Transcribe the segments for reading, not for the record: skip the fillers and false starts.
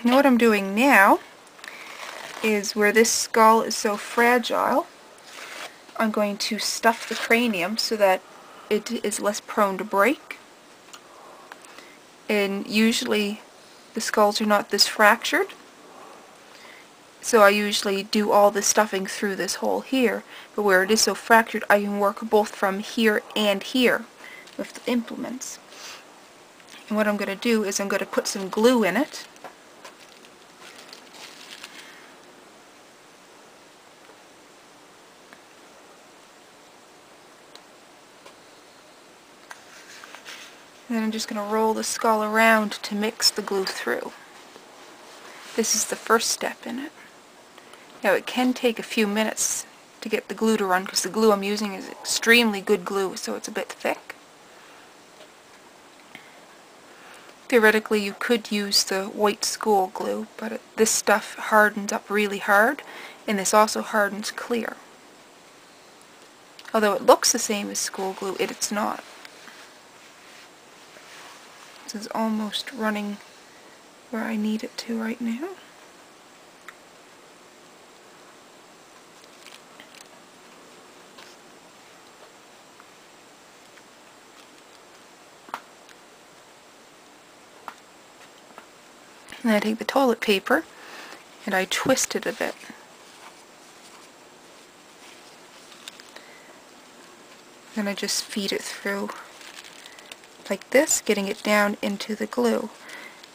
And what I'm doing now is where this skull is so fragile, I'm going to stuff the cranium so that it is less prone to break. And usually the skulls are not this fractured, so I usually do all the stuffing through this hole here, but where it is so fractured I can work both from here and here with the implements. And what I'm going to do is I'm going to put some glue in it. And then I'm just going to roll the skull around to mix the glue through. This is the first step in it. Now it can take a few minutes to get the glue to run because the glue I'm using is extremely good glue, so it's a bit thick. Theoretically you could use the white school glue, but this stuff hardens up really hard, and this also hardens clear. Although it looks the same as school glue, it's not. This is almost running where I need it to right now. And I take the toilet paper and I twist it a bit. Then I just feed it through like this, getting it down into the glue.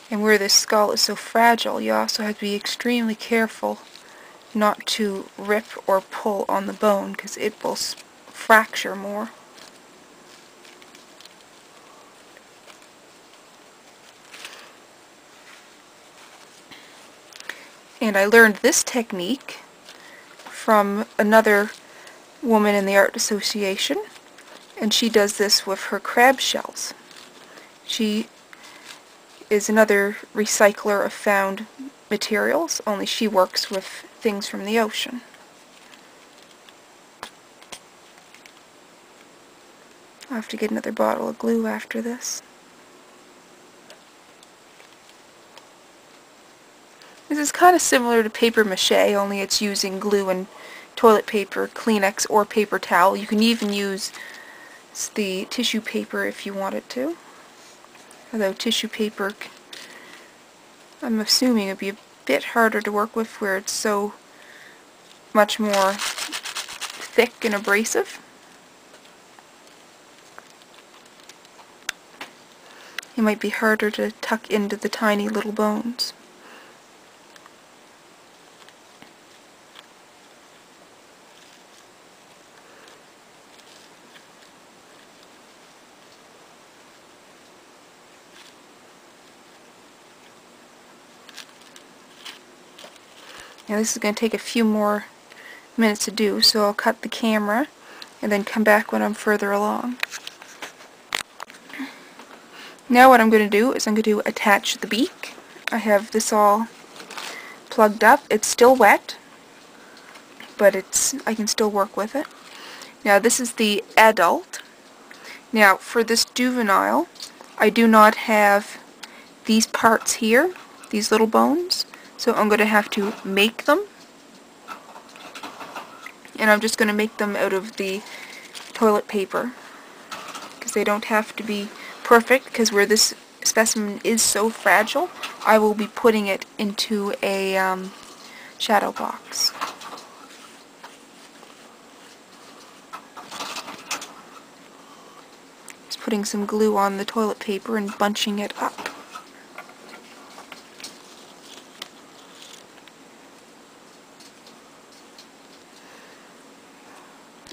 And where this skull is so fragile, you also have to be extremely careful not to rip or pull on the bone because it will fracture more. And I learned this technique from another woman in the Art Association, and she does this with her crab shells. She is another recycler of found materials, only she works with things from the ocean. I'll have to get another bottle of glue after this. This is kind of similar to paper mache, only it's using glue and toilet paper, Kleenex, or paper towel. You can even use the tissue paper if you wanted to. Although tissue paper, I'm assuming, would be a bit harder to work with where it's so much more thick and abrasive. It might be harder to tuck into the tiny little bones. Now this is going to take a few more minutes to do, so I'll cut the camera and then come back when I'm further along. Now what I'm going to do is I'm going to attach the beak. I have this all plugged up. It's still wet, but I can still work with it. Now this is the adult. Now for this juvenile, I do not have these parts here, these little bones, so I'm going to have to make them. And I'm just going to make them out of the toilet paper, because they don't have to be perfect, because where this specimen is so fragile, I will be putting it into a shadow box. Just putting some glue on the toilet paper and bunching it up.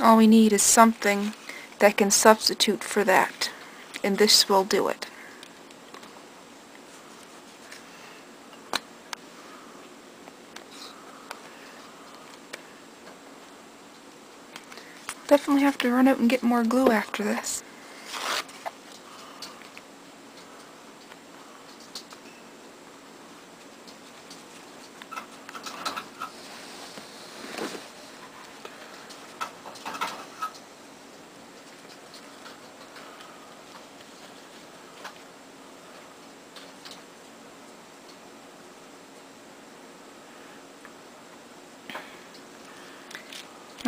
All we need is something that can substitute for that, and this will do it. Definitely have to run out and get more glue after this.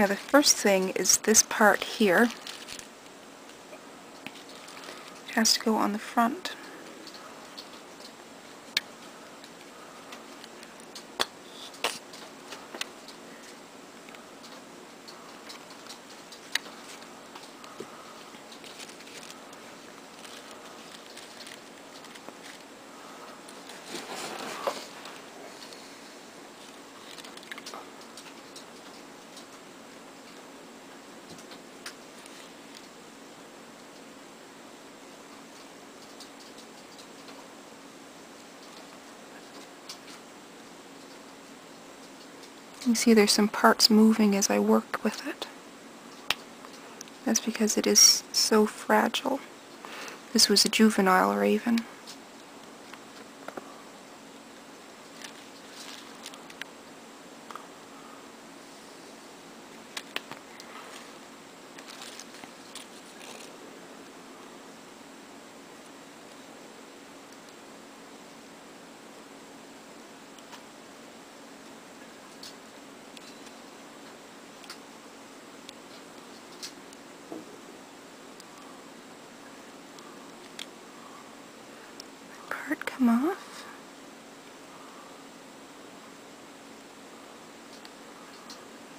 Now the first thing is this part here. It has to go on the front. You see there's some parts moving as I work with it. That's because it is so fragile. This was a juvenile raven. Part come off.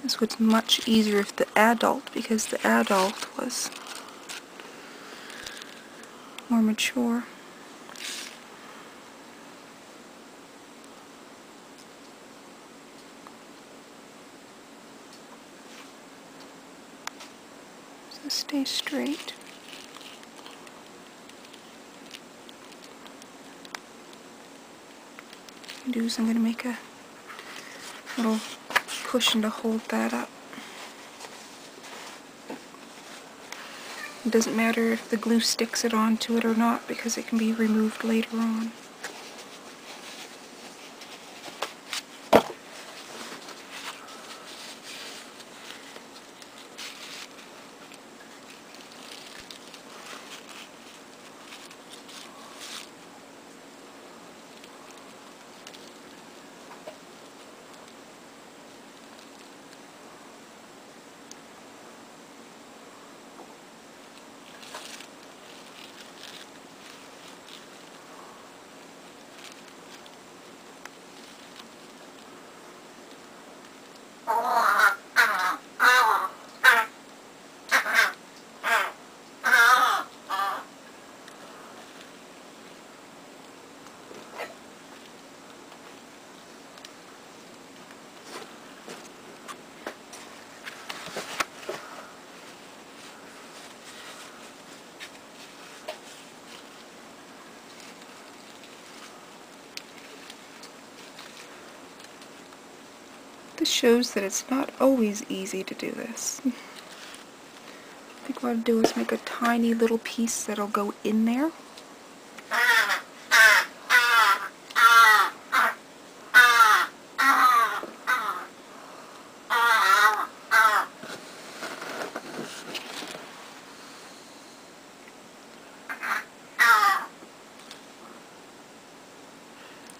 This was much easier if the adult, because the adult was more mature. So stay straight. What I'm do is I'm going to make a little cushion to hold that up. It doesn't matter if the glue sticks it onto it or not, because it can be removed later on. This shows that it's not always easy to do this. I think what I'll do is make a tiny little piece that'll go in there.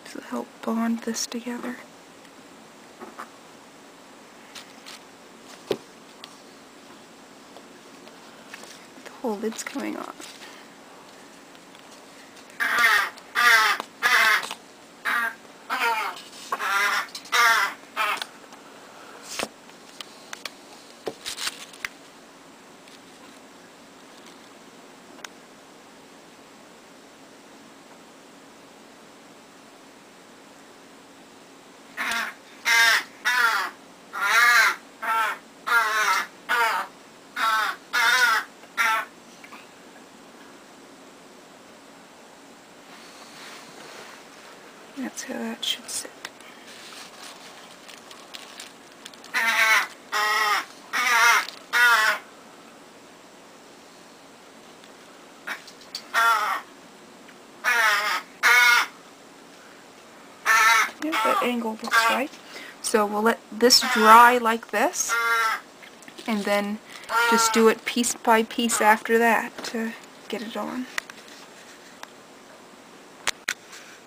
This will help bond this together. The whole lid's coming off. That's how that should sit. Yeah, that angle looks right. So we'll let this dry like this, and then just do it piece by piece after that to get it on.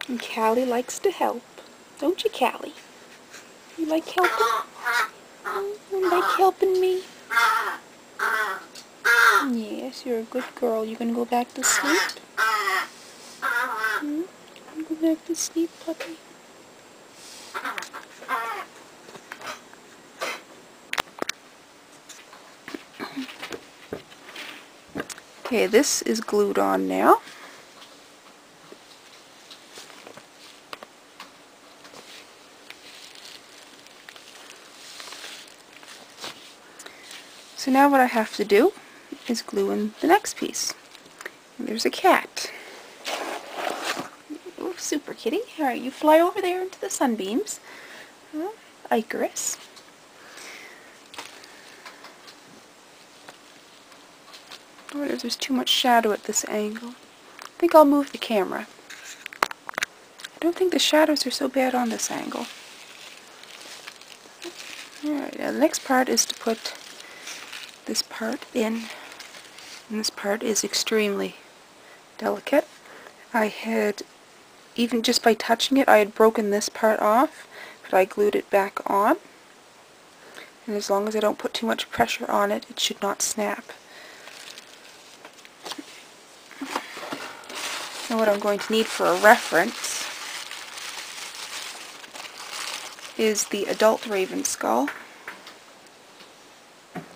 And Callie likes to help. Don't you, Callie? You like helping? You like helping me? Yes, you're a good girl. You gonna go back to sleep? Go back to sleep, puppy. Okay, this is glued on now. So now what I have to do is glue in the next piece. And there's a cat. Oh, super kitty. Alright, you fly over there into the sunbeams. Icarus. Oh, there's too much shadow at this angle. I think I'll move the camera. I don't think the shadows are so bad on this angle. Alright, now the next part is to put this part in. And this part is extremely delicate. I had, even just by touching it, I had broken this part off, but I glued it back on. And as long as I don't put too much pressure on it, it should not snap. Now what I'm going to need for a reference is the adult raven skull,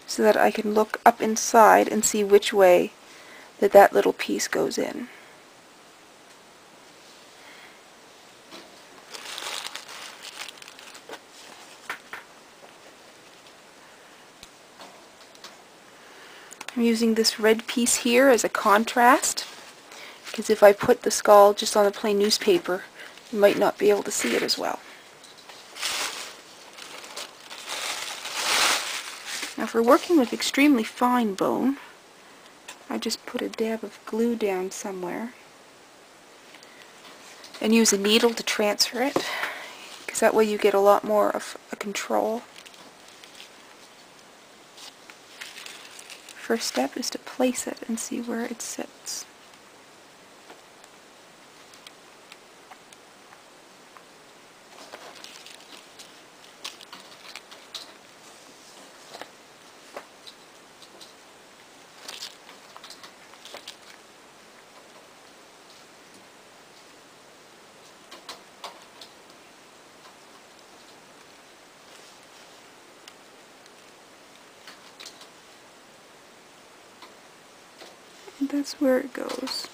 so that I can look up inside and see which way that little piece goes in. I'm using this red piece here as a contrast, because if I put the skull just on a plain newspaper, you might not be able to see it as well. Now if we're working with extremely fine bone, I just put a dab of glue down somewhere and use a needle to transfer it, because that way you get a lot more of a control. First step is to place it and see where it sits. And that's where it goes.